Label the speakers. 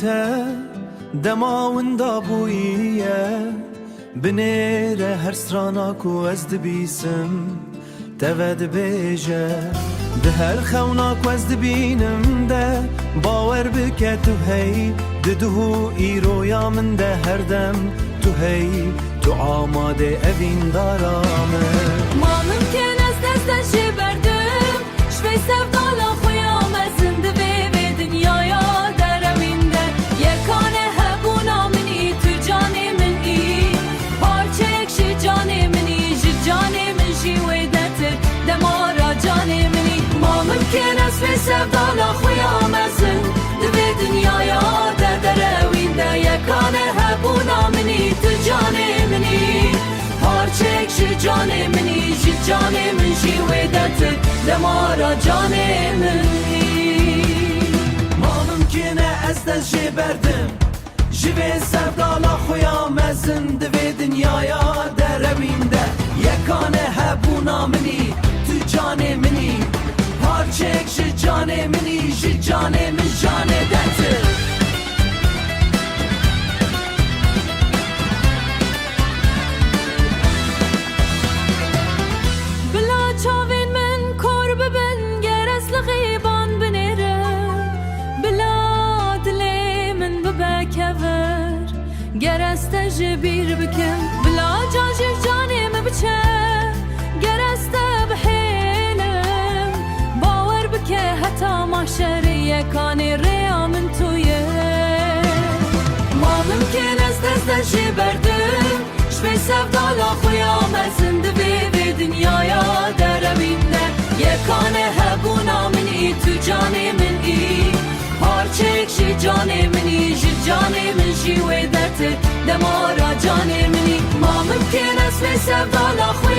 Speaker 1: تا دما وندا بویه بنیره هر سراناکو از دبیسم تود بیجه ده هر خوناکو از دبینم ده باور بکه تو هی ددهو ایرویا من ده هر دم تو هی تو آماده اوین دارامه
Speaker 2: ما ممکن است دستش بردم شوی سفدالا خویا مزنده به دنیایا درمینده یکانه هبونا منی تو جانی منی پارچه کشی جانی منی جانی من جیویدت دمارا جانی منی ما ممکن است شوی سفدالا خویا مزنده به دنیایا درمینده یکانه هبونا منی تو جانی منی پارچه کشی جانی منی جانی من جیویدت دمارا جانی منی
Speaker 1: ما ممکنه از دست جی بردم جوی سفدالا خویا مزنده به دنیایا درمینده یکانه هبونا منی تو جان منی پارچه کشی جان منی جان من جان دت
Speaker 2: گر استجبیر بکن بلا جاجی جانم بچه گر استبحیلم باور بکه حتا محشری کانی ریا من تویه ما ممکن است دستشی بردم شوی سفدالا خویا مزنده به دنیایا درمینده یکانه هبونا منی تو جانی منی پارچه کشی جانی منی جانی من جیویدت دمارا جانی منی ما ممکن است به سفدالا خوی